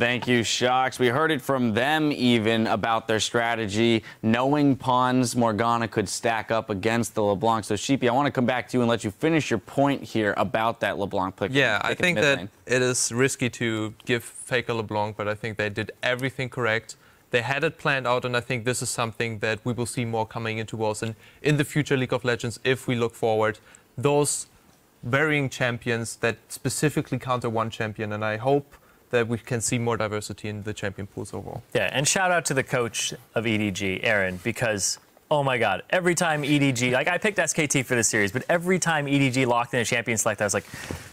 Thank you, Shocks. We heard it from them even about their strategy, knowing pawns Morgana could stack up against the LeBlanc. So, Sheepy, I want to come back to you and let you finish your point here about that LeBlanc pick. Yeah, I think that it is risky to give Faker LeBlanc, but I think they did everything correct. They had it planned out, and I think this is something that we will see more coming into WoS and in the future League of Legends if we look forward. Those varying champions that specifically counter one champion, and I hope that we can see more diversity in the champion pools overall. Yeah, and shout out to the coach of EDG, Aaron, because, oh my God, every time EDG, like I picked SKT for this series, but every time EDG locked in a champion select, I was like,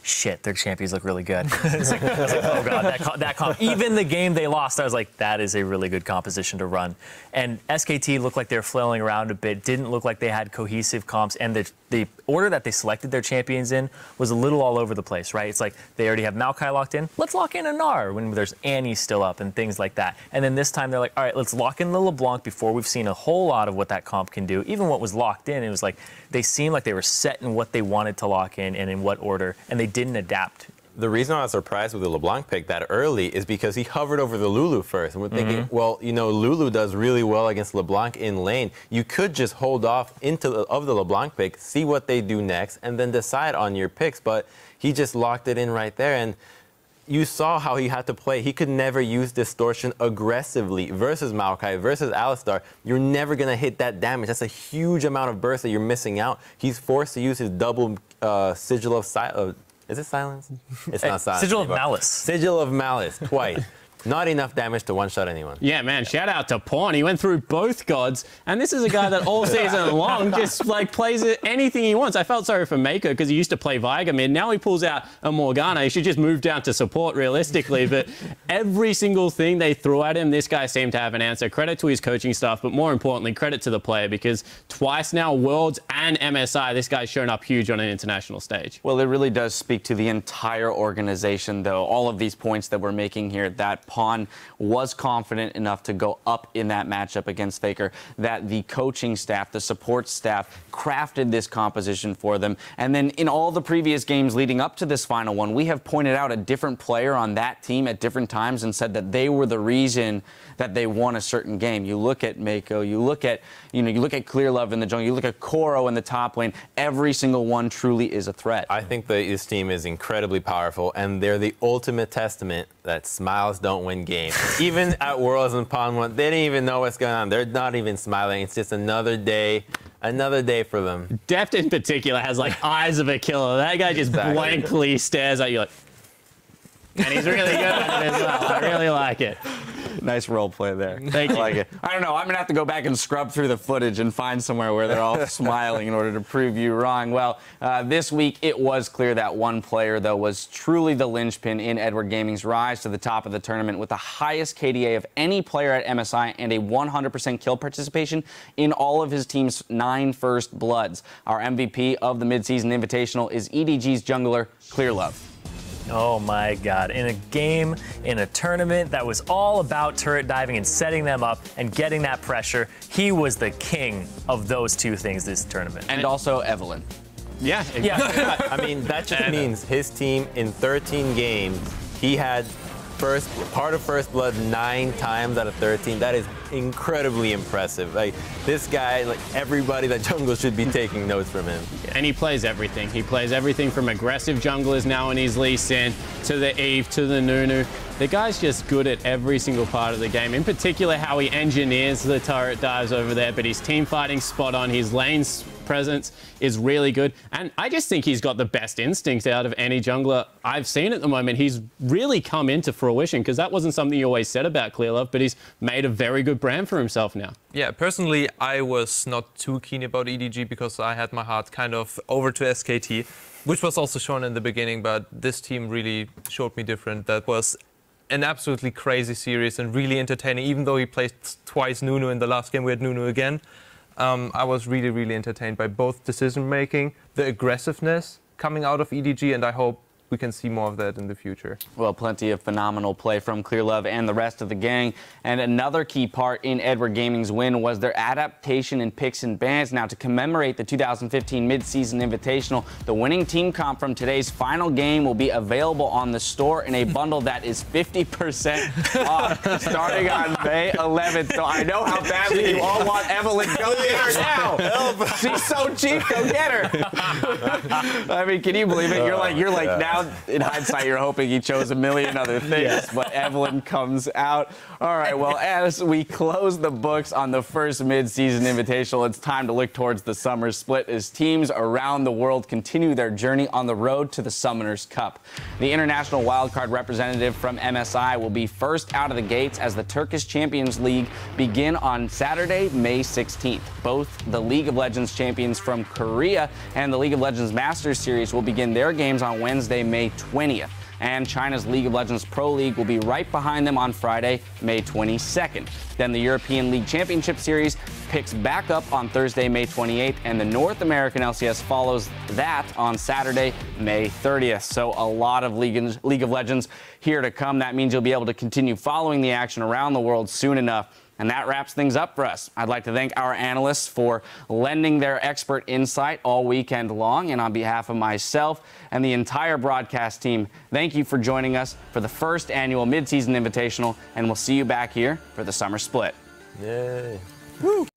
shit, their champions look really good. I was like, oh God, that comp. Even the game they lost, I was like, that is a really good composition to run. And SKT looked like they were flailing around a bit, didn't look like they had cohesive comps, and the order that they selected their champions in was a little all over the place, right? It's like they already have Maokai locked in. Let's lock in a Gnar when there's Annie still up and things like that. And then this time they're like, all right, let's lock in the LeBlanc before we've seen a whole lot of what that comp can do. Even what was locked in, it was like they seemed like they were set in what they wanted to lock in and in what order, and they didn't adapt. The reason I was surprised with the LeBlanc pick that early is because he hovered over the Lulu first. And we're thinking, well, you know, Lulu does really well against LeBlanc in lane. You could just hold off of the LeBlanc pick, see what they do next, and then decide on your picks. But he just locked it in right there. And you saw how he had to play. He could never use distortion aggressively versus Maokai, versus Alistar. You're never going to hit that damage. That's a huge amount of burst that you're missing out. He's forced to use his double Sigil of Silence. Is it silence? It's not silence. Sigil of Malice. Sigil of Malice, twice. Not enough damage to one-shot anyone. Yeah, man, shout out to Pawn. He went through both gods, and this is a guy that all season long just, like, plays anything he wants. I felt sorry for Mako because he used to play Viger mid. Now he pulls out a Morgana. He should just move down to support, realistically. But every single thing they threw at him, this guy seemed to have an answer. Credit to his coaching staff, but more importantly, credit to the player, because twice now, Worlds and MSI, this guy's shown up huge on an international stage. Well, it really does speak to the entire organization, though. All of these points that we're making here, that Pawn was confident enough to go up in that matchup against Faker, that the coaching staff, the support staff, crafted this composition for them. And then in all the previous games leading up to this final one, we have pointed out a different player on that team at different times and said that they were the reason that they won a certain game. You look at Mako, you look at Clear Love in the jungle, you look at Koro in the top lane. Every single one truly is a threat. I think that this team is incredibly powerful, and they're the ultimate testament that smiles don't win games. Even at Worlds and Pawn 1, they didn't even know what's going on. They're not even smiling. It's just another day for them. Deft in particular has like eyes of a killer. That guy just blankly stares at you like, and he's really good at it as well. I really like it. Nice role play there. Thank you. I like it. I don't know. I'm going to have to go back and scrub through the footage and find somewhere where they're all smiling in order to prove you wrong. Well, this week it was clear that one player, though, was truly the linchpin in Edward Gaming's rise to the top of the tournament with the highest KDA of any player at MSI and a 100% kill participation in all of his team's 9 First Bloods. Our MVP of the midseason invitational is EDG's jungler, Clear Love. Oh my God, in a game, in a tournament that was all about turret diving and setting them up and getting that pressure, he was the king of those two things this tournament. And also Evelyn. Yeah. I mean, that just means his team in 13 games, he had part of First Blood 9 times out of 13. That is incredibly impressive. Like, this guy, like, everybody that jungle should be taking notes from him. And he plays everything. He plays everything from aggressive junglers now in his Lee Sin to the Eve to the Nunu. The guy's just good at every single part of the game. In particular, how he engineers the turret dives over there, but his team fighting spot on, his lane's presence is really good. And I just think he's got the best instinct out of any jungler I've seen at the moment. He's really come into fruition, because that wasn't something you always said about Clear Love, but he's made a very good brand for himself now. Yeah, personally, I was not too keen about EDG because I had my heart kind of over to SKT, which was also shown in the beginning, but this team really showed me different. That was an absolutely crazy series and really entertaining. Even though he played twice Nunu in the last game, we had Nunu again. I was really entertained by both decision-making, the aggressiveness coming out of EDG, and I hope we can see more of that in the future. Well, plenty of phenomenal play from Clearlove and the rest of the gang. And another key part in Edward Gaming's win was their adaptation in picks and bans. Now, to commemorate the 2015 Mid-Season Invitational, the winning team comp from today's final game will be available on the store in a bundle that is 50% off starting on May 11th. So I know how badly you all want Evelyn. Go get her now. She's so cheap. Go get her. I mean, can you believe it? You're like now, in hindsight, you're hoping he chose a million other things, but Evelyn comes out. All right, well, as we close the books on the first mid-season invitational, it's time to look towards the summer split as teams around the world continue their journey on the road to the Summoners Cup. The international wildcard representative from MSI will be first out of the gates as the Turkish Champions League begin on Saturday, May 16th. Both the League of Legends champions from Korea and the League of Legends Masters Series will begin their games on Wednesday, May 20th. And China's League of Legends Pro League will be right behind them on Friday, May 22nd. Then the European League Championship Series picks back up on Thursday, May 28th, and the North American LCS follows that on Saturday, May 30th. So a lot of League of Legends here to come. That means you'll be able to continue following the action around the world soon enough. And that wraps things up for us. I'd like to thank our analysts for lending their expert insight all weekend long. And on behalf of myself and the entire broadcast team, thank you for joining us for the first annual Mid-Season Invitational. And we'll see you back here for the Summer Split. Yay. Woo.